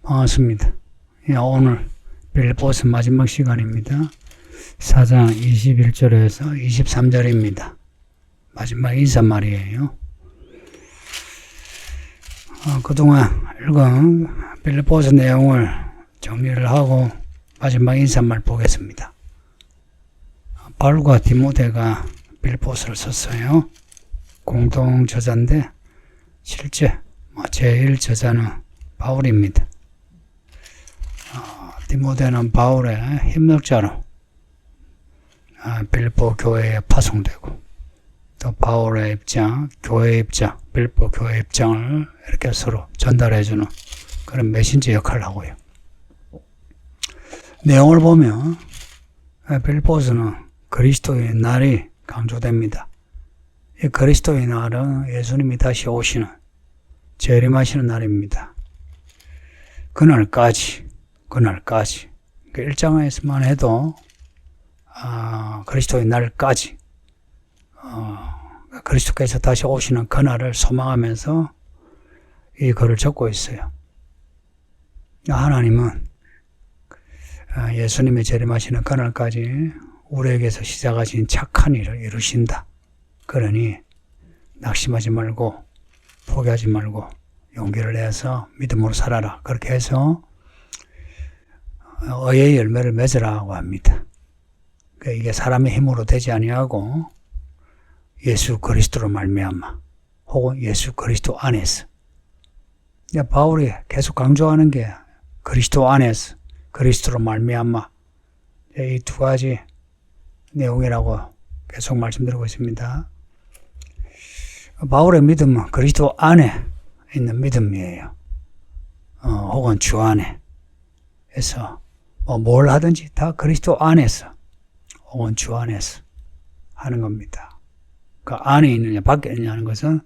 반갑습니다. 오늘 빌립보서 마지막 시간입니다. 4장 21절에서 23절입니다. 마지막 인사말이에요. 그동안 읽은 빌립보서 내용을 정리를 하고 마지막 인사말 보겠습니다. 바울과 디모데가 빌립보서를 썼어요. 공동 저자인데 실제 제1 저자는 바울입니다. 디모데는 바울의 협력자로 빌립보 교회에 파송되고, 또 바울의 입장, 교회의 입장, 빌립보 교회의 입장을 이렇게 서로 전달해주는 그런 메신저 역할을 하고요. 내용을 보면 빌립보서는 그리스도의 날이 강조됩니다. 이 그리스도의 날은 예수님이 다시 오시는, 재림하시는 날입니다. 그날까지 1장에서만 해도 그리스도의 날까지 그리스도께서 다시 오시는 그날을 소망하면서 이 글을 적고 있어요. 하나님은 예수님의 재림하시는 그날까지 우리에게서 시작하신 착한 일을 이루신다. 그러니 낙심하지 말고 포기하지 말고 용기를 내서 믿음으로 살아라. 그렇게 해서 의의 열매를 맺으라고 합니다. 이게 사람의 힘으로 되지 아니하고 예수 그리스도로 말미암아, 혹은 예수 그리스도 안에서. 바울이 계속 강조하는 게 그리스도 안에서, 그리스도로 말미암아, 이 두 가지 내용이라고 계속 말씀드리고 있습니다. 바울의 믿음은 그리스도 안에 있는 믿음이에요. 혹은 주 안에. 그래서 뭘 하든지 다 그리스도 안에서 혹은 주 안에서 하는 겁니다. 그 안에 있느냐 밖에 있느냐 하는 것은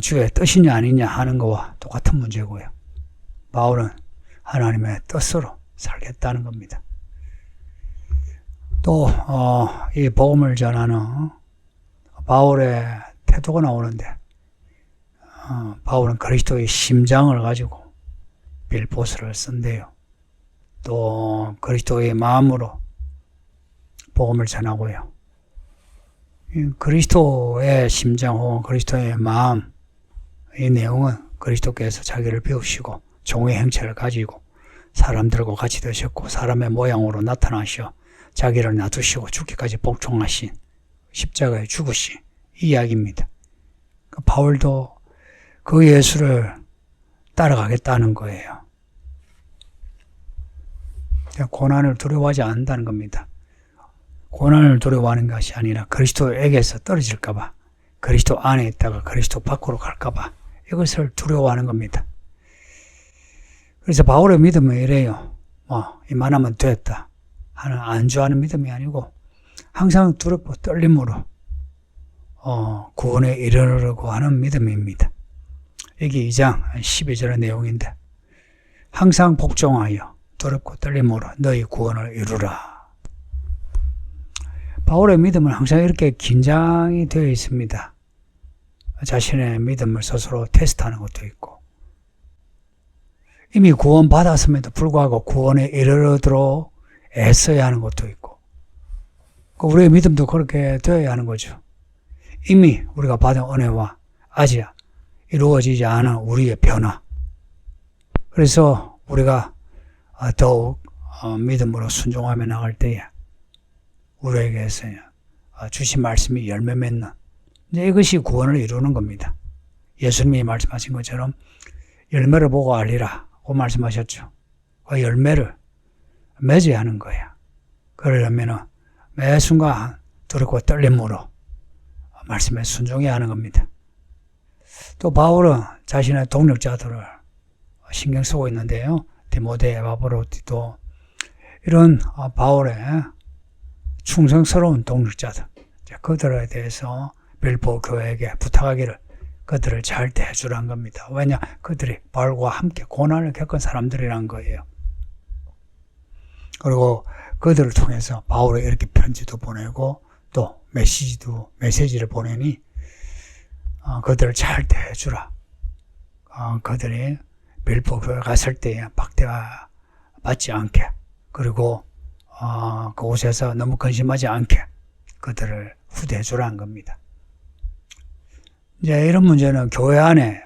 주의 뜻이냐 아니냐 하는 것과 똑같은 문제고요. 바울은 하나님의 뜻으로 살겠다는 겁니다. 또 이 복음을 전하는 바울의 태도가 나오는데, 바울은 그리스도의 심장을 가지고 빌립보서를 쓴대요. 또 그리스도의 마음으로 복음을 전하고요. 그리스도의 심장 혹은 그리스도의 마음, 이 내용은 그리스도께서 자기를 비우시고 종의 형체를 가지고 사람들과 같이 되셨고 사람의 모양으로 나타나셔 자기를 놔두시고 죽기까지 복종하신, 십자가에 죽으신 이 이야기입니다. 바울도 그 예수를 따라가겠다는 거예요. 고난을 두려워하지 않는다는 겁니다. 고난을 두려워하는 것이 아니라 그리스도에게서 떨어질까봐, 그리스도 안에 있다가 그리스도 밖으로 갈까봐 이것을 두려워하는 겁니다. 그래서 바울의 믿음은 이래요. 이만하면 됐다 하는 안주하는 믿음이 아니고 항상 두렵고 떨림으로 구원에 이르려고 하는 믿음입니다. 이게 2장 12절의 내용인데, 항상 복종하여 두렵고 떨림으로 너희 구원을 이루라. 바울의 믿음은 항상 이렇게 긴장이 되어 있습니다. 자신의 믿음을 스스로 테스트하는 것도 있고, 이미 구원 받았음에도 불구하고 구원에 이르도록 애써야 하는 것도 있고, 우리의 믿음도 그렇게 되어야 하는 거죠. 이미 우리가 받은 은혜와 아직 이루어지지 않은 우리의 변화. 그래서 우리가 더욱 믿음으로 순종하며 나갈 때에 우리에게서 주신 말씀이 열매 맺는, 이것이 구원을 이루는 겁니다. 예수님이 말씀하신 것처럼 열매를 보고 알리라고 말씀하셨죠. 그 열매를 맺어야 하는 거야. 그러려면 매 순간 두렵고 떨림으로 말씀에 순종해야 하는 겁니다. 또 바울은 자신의 동력자들을 신경 쓰고 있는데요. 디모데, 에바브로도 이런 바울의 충성스러운 동력자들, 그들에 대해서 빌립보 교회에게 부탁하기를 그들을 잘 대해주라는 겁니다. 왜냐? 그들이 바울과 함께 고난을 겪은 사람들이란 거예요. 그리고 그들을 통해서 바울에 이렇게 편지도 보내고 또 메시지를 보내니 그들을 잘 대해주라. 그들이 빌보 교회 갔을 때 박대가 받지 않게, 그리고 그곳에서 너무 근심하지 않게 그들을 후대해 주라는 겁니다. 이제 이런 문제는 교회 안에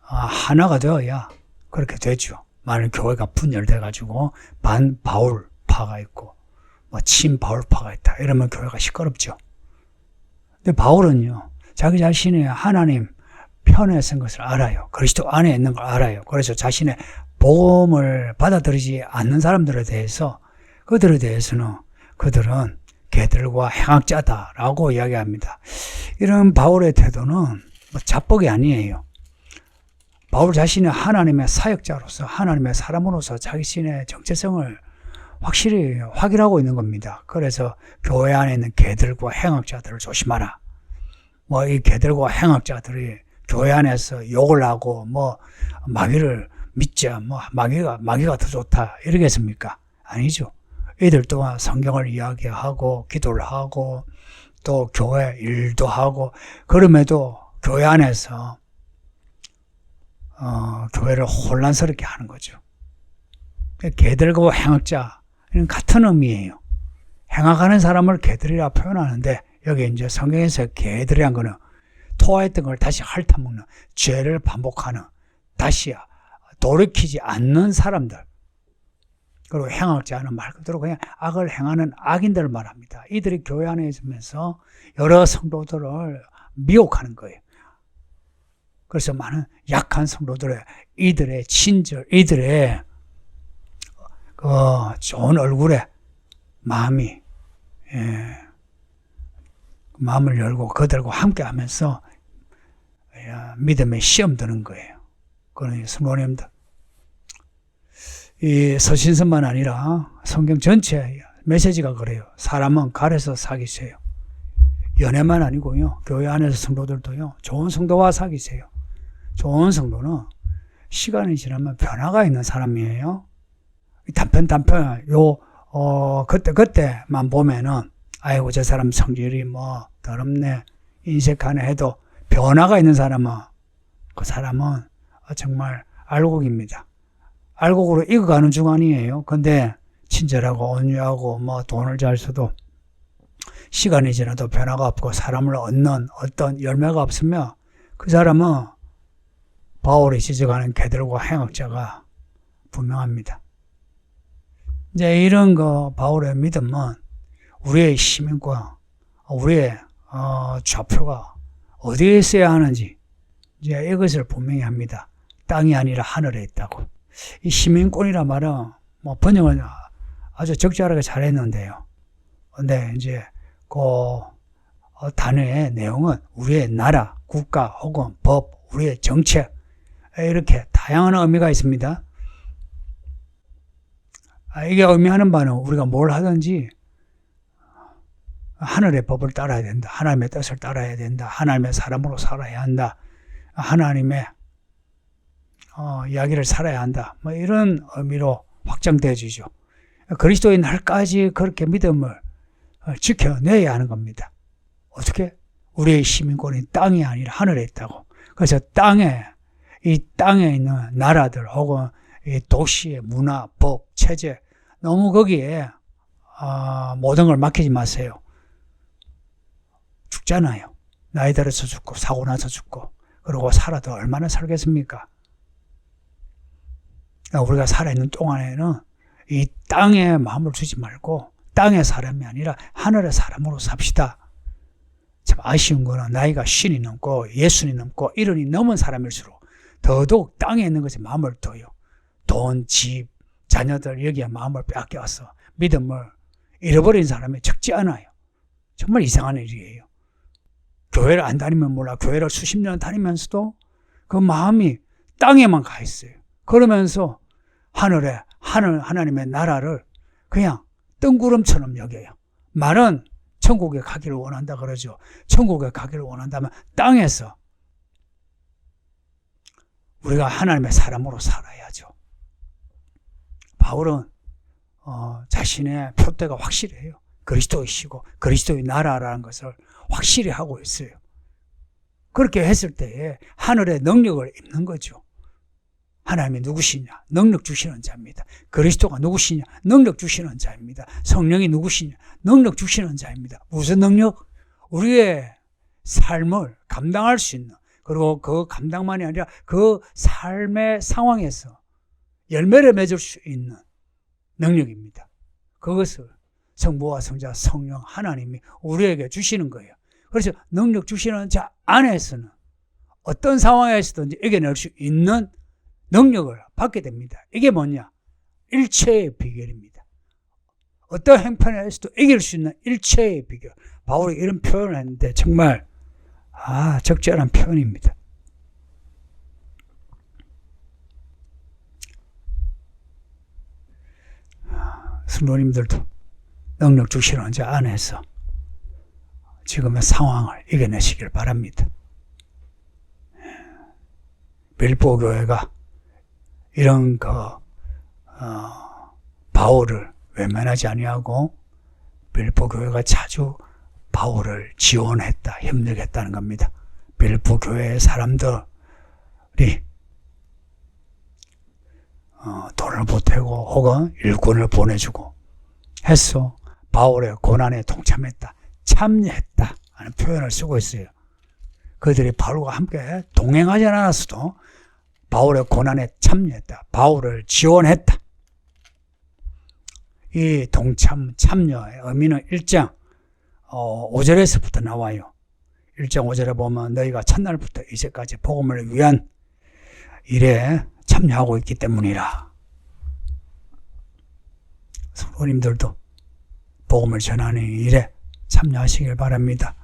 하나가 되어야 그렇게 되죠. 만일 교회가 분열돼 가지고 반 바울파가 있고 친 바울파가 있다 이러면 교회가 시끄럽죠. 근데 바울은요, 자기 자신이 하나님 편에 선 것을 알아요. 그리스도 안에 있는 걸 알아요. 그래서 자신의 복음을 받아들이지 않는 사람들에 대해서, 그들에 대해서는 그들은 개들과 행악자다라고 이야기합니다. 이런 바울의 태도는 자뻑이 아니에요. 바울 자신이 하나님의 사역자로서, 하나님의 사람으로서 자신의 정체성을 확실히 확인하고 있는 겁니다. 그래서 교회 안에 있는 개들과 행악자들을 조심하라. 이 개들과 행악자들이 교회 안에서 욕을 하고 마귀를 믿자, 마귀가 더 좋다 이러겠습니까? 아니죠. 이들 또한 성경을 이야기하고 기도를 하고 또 교회 일도 하고, 그럼에도 교회 안에서 교회를 혼란스럽게 하는 거죠. 개들과 행악자는 같은 의미예요. 행악하는 사람을 개들이라 표현하는데, 여기 이제 성경에서 개들이란 거는 토하했던 걸 다시 핥아먹는, 죄를 반복하는, 다시 돌이키지 않는 사람들. 그리고 행악자는 말 그대로 그냥 악을 행하는 악인들을 말합니다. 이들이 교회 안에 있으면서 여러 성도들을 미혹하는 거예요. 그래서 많은 약한 성도들의 이들의 친절, 이들의 좋은 얼굴에 마음을 열고 그들과 함께 하면서 믿음의 시험 드는 거예요. 그러니 성도님들, 이 서신서만 아니라 성경 전체 메시지가 그래요. 사람은 가려서 사귀세요. 연애만 아니고요, 교회 안에서 성도들도요, 좋은 성도와 사귀세요. 좋은 성도는 시간이 지나면 변화가 있는 사람이에요. 단편 그때만 보면은 아이고 저 사람 성질이 더럽네 인색하네 해도, 변화가 있는 사람은, 그 사람은 정말 알곡입니다. 알곡으로 익어가는 중간이에요. 근데 친절하고 온유하고 돈을 잘 써도 시간이 지나도 변화가 없고 사람을 얻는 어떤 열매가 없으면 그 사람은 바울이 지적하는 개들과 행악자가 분명합니다. 이제 이런 바울의 믿음은 우리의 시민과 우리의 좌표가 어디에 있어야 하는지 이제 이것을 분명히 합니다. 땅이 아니라 하늘에 있다고. 이 시민권이란 말은 번역은 아주 적절하게 잘했는데요. 근데 이제 단어의 내용은 우리의 나라, 국가 혹은 법, 우리의 정책, 이렇게 다양한 의미가 있습니다. 이게 의미하는 바는 우리가 뭘 하든지 하늘의 법을 따라야 된다. 하나님의 뜻을 따라야 된다. 하나님의 사람으로 살아야 한다. 하나님의 이야기를 살아야 한다. 이런 의미로 확장되어지죠. 그리스도의 날까지 그렇게 믿음을 지켜내야 하는 겁니다. 어떻게? 우리의 시민권이 땅이 아니라 하늘에 있다고. 그래서 이 땅에 있는 나라들 혹은 이 도시의 문화, 법, 체제, 너무 거기에 모든 걸 맡기지 마세요. 죽잖아요. 나이 들어서 죽고 사고 나서 죽고, 그리고 살아도 얼마나 살겠습니까? 우리가 살아있는 동안에는 이 땅에 마음을 주지 말고 땅의 사람이 아니라 하늘의 사람으로 삽시다. 참 아쉬운 거는 나이가 50이 넘고 60이 넘고 70이 넘은 사람일수록 더더욱 땅에 있는 것에 마음을 둬요. 돈, 집, 자녀들 여기에 마음을 빼앗겨서 믿음을 잃어버린 사람이 적지 않아요. 정말 이상한 일이에요. 교회를 안 다니면 몰라, 교회를 수십 년 다니면서도 그 마음이 땅에만 가 있어요. 그러면서 하나님의 나라를 그냥 뜬구름처럼 여겨요. 말은 천국에 가기를 원한다 그러죠. 천국에 가기를 원한다면 땅에서 우리가 하나님의 사람으로 살아야죠. 바울은 자신의 표대가 확실해요. 그리스도이시고 그리스도의 나라라는 것을 확실히 하고 있어요. 그렇게 했을 때에 하늘의 능력을 입는 거죠. 하나님이 누구시냐? 능력 주시는 자입니다. 그리스도가 누구시냐? 능력 주시는 자입니다. 성령이 누구시냐? 능력 주시는 자입니다. 무슨 능력? 우리의 삶을 감당할 수 있는, 그리고 그 감당만이 아니라 그 삶의 상황에서 열매를 맺을 수 있는 능력입니다. 그것을 성부와 성자 성령 하나님이 우리에게 주시는 거예요. 그래서 능력 주시는 자 안에서는 어떤 상황에서든지 이겨낼 수 있는 능력을 받게 됩니다. 이게 뭐냐? 일체의 비결입니다. 어떤 행편에서도 이길 수 있는 일체의 비결. 바울이 이런 표현을 했는데 정말 적절한 표현입니다. 성도님들도 능력 주시는 자 안에서 지금의 상황을 이겨내시길 바랍니다. 빌보 교회가 이런 바울을 외면하지 아니하고 빌보 교회가 자주 바울을 지원했다, 협력했다는 겁니다. 빌보 교회의 사람들이 돈을 보태고 혹은 일꾼을 보내주고 해서 바울의 고난에 동참했다, 참여했다 하는 표현을 쓰고 있어요. 그들이 바울과 함께 동행하지 않았어도 바울의 고난에 참여했다, 바울을 지원했다. 이 동참, 참여의 의미는 1장 5절에서부터 나와요. 1장 5절에 보면 너희가 첫날부터 이제까지 복음을 위한 일에 참여하고 있기 때문이라. 성도님들도 복음을 전하는 일에 참여하시길 바랍니다.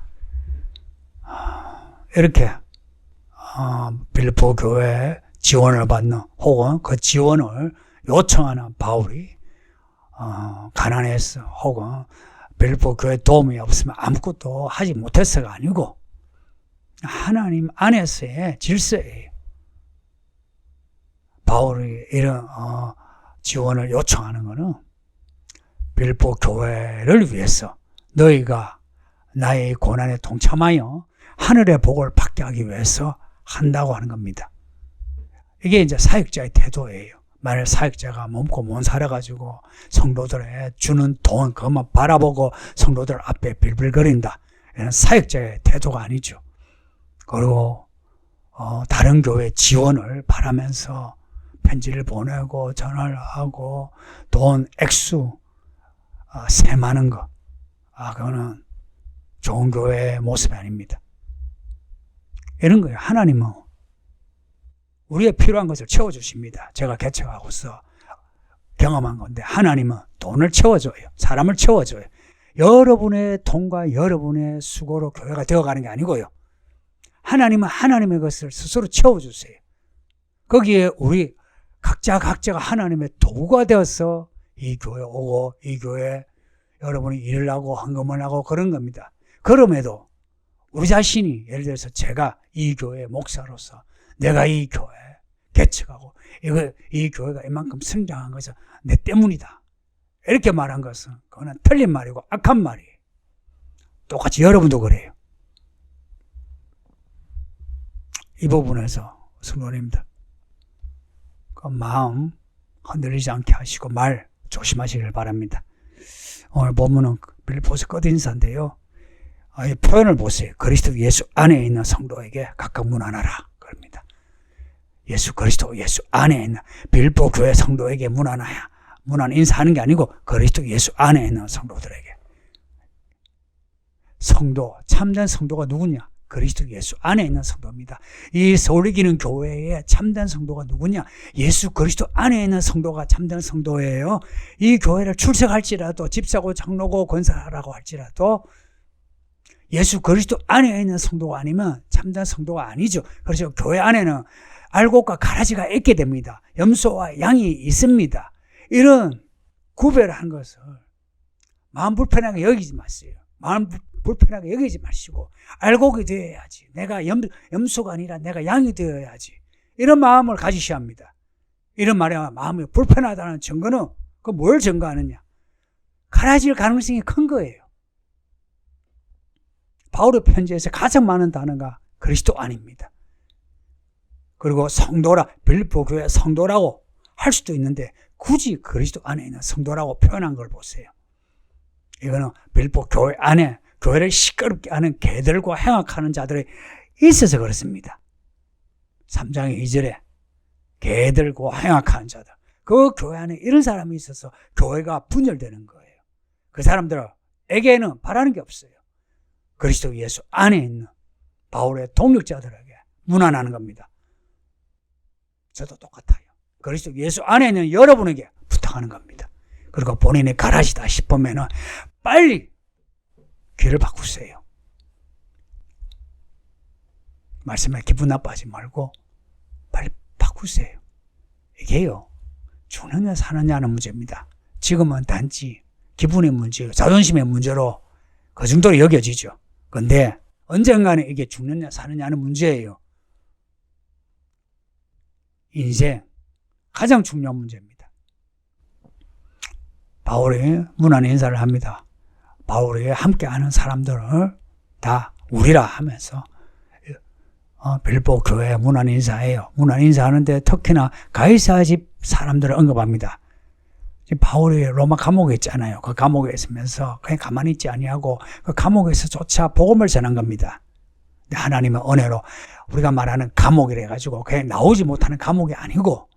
이렇게 빌립보 교회에 지원을 받는 혹은 그 지원을 요청하는 바울이 가난해서 혹은 빌립보 교회 도움이 없으면 아무것도 하지 못했어가 아니고 하나님 안에서의 질서예요. 바울이 이런 지원을 요청하는 것은 빌립보 교회를 위해서 너희가 나의 고난에 동참하여 하늘의 복을 받게 하기 위해서 한다고 하는 겁니다. 이게 이제 사역자의 태도예요. 만약 사역자가 몸고 못 살아가지고 성도들에 주는 돈 그것만 바라보고 성도들 앞에 빌빌거린다, 이런 사역자의 태도가 아니죠. 그리고 다른 교회 지원을 바라면서 편지를 보내고 전화를 하고 돈 액수 세 많은 거, 그거는 좋은 교회의 모습이 아닙니다. 이런 거예요. 하나님은 우리의 필요한 것을 채워주십니다. 제가 개척하고서 경험한 건데 하나님은 돈을 채워줘요. 사람을 채워줘요. 여러분의 돈과 여러분의 수고로 교회가 되어가는 게 아니고요. 하나님은 하나님의 것을 스스로 채워주세요. 거기에 우리 각자가 하나님의 도구가 되어서 이 교회 오고 이 교회 여러분이 일을 하고 헌금을 하고 그런 겁니다. 그럼에도 우리 자신이 예를 들어서 제가 이 교회 목사로서 내가 이 교회 개척하고 이 교회가 이만큼 성장한 것은 내 때문이다, 이렇게 말한 것은 그거는 틀린 말이고 악한 말이에요. 똑같이 여러분도 그래요. 이 부분에서 성도님들 그 마음 흔들리지 않게 하시고 말 조심하시길 바랍니다. 오늘 본문은 빌립보서 끝인사인데요. 이 표현을 보세요. 그리스도 예수 안에 있는 성도에게 각각 문안하라 그럽니다. 예수 그리스도 예수 안에 있는 빌립보 교회 성도에게 문안 인사하는 게 아니고 그리스도 예수 안에 있는 성도들에게. 성도, 참된 성도가 누구냐? 그리스도 예수 안에 있는 성도입니다. 이 서울이기는 교회의 참된 성도가 누구냐? 예수 그리스도 안에 있는 성도가 참된 성도예요. 이 교회를 출석할지라도 집사고 장로고 권사라고 할지라도 예수 그리스도 안에 있는 성도가 아니면 참된 성도가 아니죠. 그래서 교회 안에는 알곡과 가라지가 있게 됩니다. 염소와 양이 있습니다. 이런 구별한 것을 마음 불편하게 여기지 마세요. 마음 불편하게 여기지 마시고 알곡이 되어야지. 내가 염소가 아니라 내가 양이 되어야지. 이런 마음을 가지셔야 합니다. 이런 말에 마음이 불편하다는 증거는 그 뭘 증거하느냐? 가라질 가능성이 큰 거예요. 바울의 편지에서 가장 많은 단어가 그리스도 안입니다. 그리고 성도라, 빌립보 교회 성도라고 할 수도 있는데 굳이 그리스도 안에 있는 성도라고 표현한 걸 보세요. 이거는 빌립보 교회 안에 교회를 시끄럽게 하는 개들과 행악하는 자들이 있어서 그렇습니다. 3장의 2절에 개들과 행악하는 자들. 그 교회 안에 이런 사람이 있어서 교회가 분열되는 거예요. 그 사람들에게는 바라는 게 없어요. 그리스도 예수 안에 있는 바울의 동력자들에게 문안하는 겁니다. 저도 똑같아요. 그리스도 예수 안에 있는 여러분에게 부탁하는 겁니다. 그리고 본인이 가라지다 싶으면 빨리 귀를 바꾸세요. 말씀에 기분 나빠하지 말고 빨리 바꾸세요. 이게요, 죽느냐 사느냐는 문제입니다. 지금은 단지 기분의 문제, 자존심의 문제로 그 정도로 여겨지죠. 근데 언젠가는 이게 죽느냐 사느냐는 문제예요. 인생 가장 중요한 문제입니다. 바울이 문안 인사를 합니다. 바울이 함께하는 사람들을 다 우리라 하면서 빌립보 교회 문안 인사해요. 문안 인사하는데 특히나 가이사 집 사람들을 언급합니다. 바울이 로마 감옥에 있잖아요. 그 감옥에 있으면서 그냥 가만히 있지 아니하고 그 감옥에서조차 복음을 전한 겁니다. 하나님의 은혜로 우리가 말하는 감옥이라 해가지고 그냥 나오지 못하는 감옥이 아니고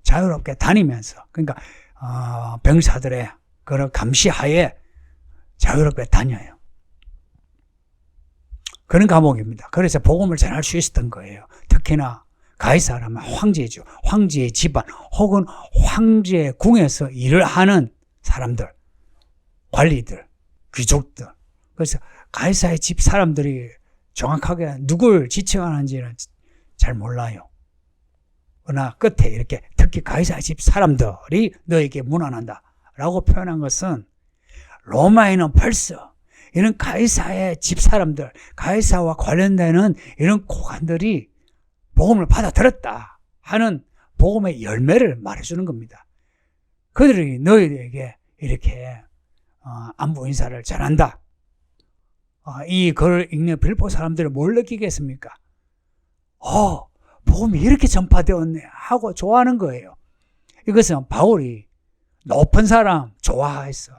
자유롭게 다니면서, 그러니까 병사들의 그런 감시하에 자유롭게 다녀요. 그런 감옥입니다. 그래서 복음을 전할 수 있었던 거예요. 특히나 가이사라면 황제죠. 황제의 집안 혹은 황제의 궁에서 일을 하는 사람들, 관리들, 귀족들. 그래서 가이사의 집 사람들이 정확하게 누굴 지칭하는지는 잘 몰라요. 그러나 끝에 이렇게 특히 가이사의 집 사람들이 너에게 문안한다 라고 표현한 것은 로마에는 벌써 이런 가이사의 집 사람들, 가이사와 관련되는 이런 고관들이 복음을 받아들였다 하는 복음의 열매를 말해주는 겁니다. 그들이 너희에게 이렇게 안부 인사를 전한다. 이 글을 읽는 빌립보 사람들은 뭘 느끼겠습니까? 복음이 이렇게 전파되었네 하고 좋아하는 거예요. 이것은 바울이 높은 사람 좋아했어.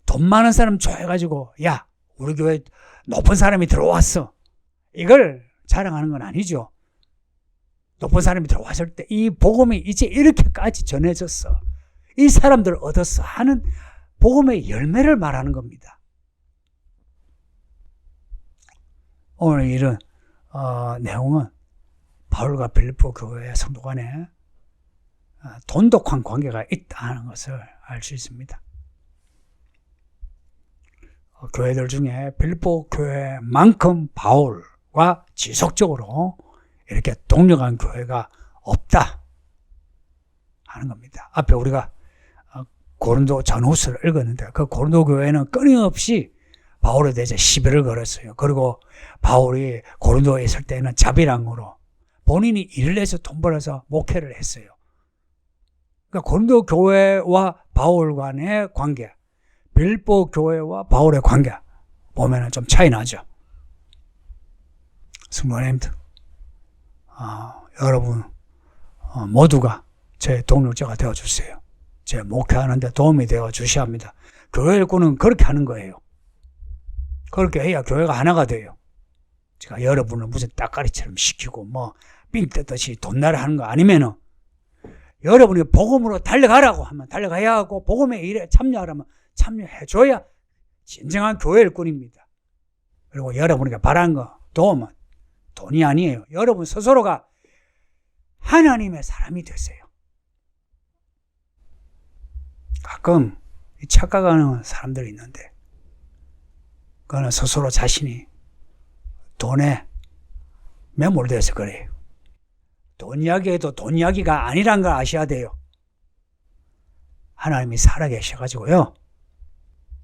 돈 많은 사람 좋아해가지고 야, 우리 교회 높은 사람이 들어왔어. 이걸 자랑하는 건 아니죠. 높은 사람이 들어왔을 때 이 복음이 이제 이렇게까지 전해졌어. 이 사람들을 얻었어 하는 복음의 열매를 말하는 겁니다. 오늘 이런 내용은 바울과 빌립보 교회의 성도 간에 돈독한 관계가 있다는 것을 알 수 있습니다. 교회들 중에 빌립보 교회만큼 바울과 지속적으로 이렇게 동력한 교회가 없다 하는 겁니다. 앞에 우리가 고린도 전후서를 읽었는데 그 고린도 교회는 끊임없이 바울에 대해서 시비를 걸었어요. 그리고 바울이 고린도에 있을 때는 자비랑으로 본인이 일을 해서 돈 벌어서 목회를 했어요. 그러니까 고린도 교회와 바울 간의 관계, 빌립보 교회와 바울의 관계 보면은 좀 차이 나죠. 성도님들, 여러분 모두가 제 동력자가 되어주세요. 제 목회하는데 도움이 되어주셔야 합니다. 교회 일꾼은 그렇게 하는 거예요. 그렇게 해야 교회가 하나가 돼요. 제가 여러분을 무슨 따까리처럼 시키고 삥 뜯듯이 돈나라 하는 거 아니면은 여러분이 복음으로 달려가라고 하면 달려가야 하고 복음의 일에 참여하라면 참여해줘야 진정한 교회 일꾼입니다. 그리고 여러분에게 바라는 거 도움은 돈이 아니에요. 여러분 스스로가 하나님의 사람이 되세요. 가끔 착각하는 사람들이 있는데 그거는 스스로 자신이 돈에 매몰돼서 그래요. 돈 이야기해도 돈 이야기가 아니란 걸 아셔야 돼요. 하나님이 살아계셔가지고요.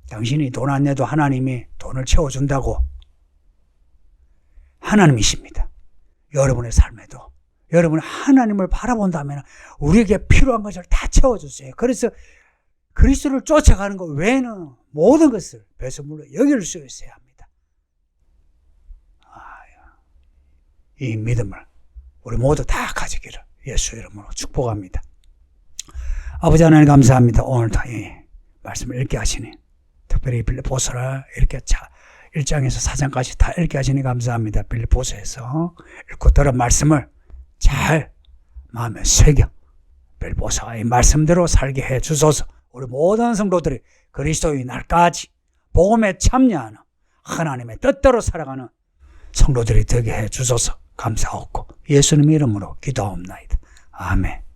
당신이 돈 안 내도 하나님이 돈을 채워준다고. 하나님이십니다. 여러분의 삶에도 여러분 하나님을 바라본다면 우리에게 필요한 것을 다 채워주세요. 그래서 그리스도를 쫓아가는 것 외에는 모든 것을 배설물로 여길 수 있어야 합니다. 이 믿음을 우리 모두 다 가지기를 예수 이름으로 축복합니다. 아버지 하나님 감사합니다. 오늘도 이 말씀을 읽게 하시니 특별히 빌립보서를 이렇게 1장에서 4장까지 다 읽게 하시니 감사합니다. 빌립보서에서 읽고 들은 말씀을 잘 마음에 새겨 빌립보서가 이 말씀대로 살게 해 주소서. 우리 모든 성도들이 그리스도의 날까지 복음에 참여하는 하나님의 뜻대로 살아가는 성도들이 되게 해 주소서. 감사하고 예수님 이름으로 기도하옵나이다. 아멘.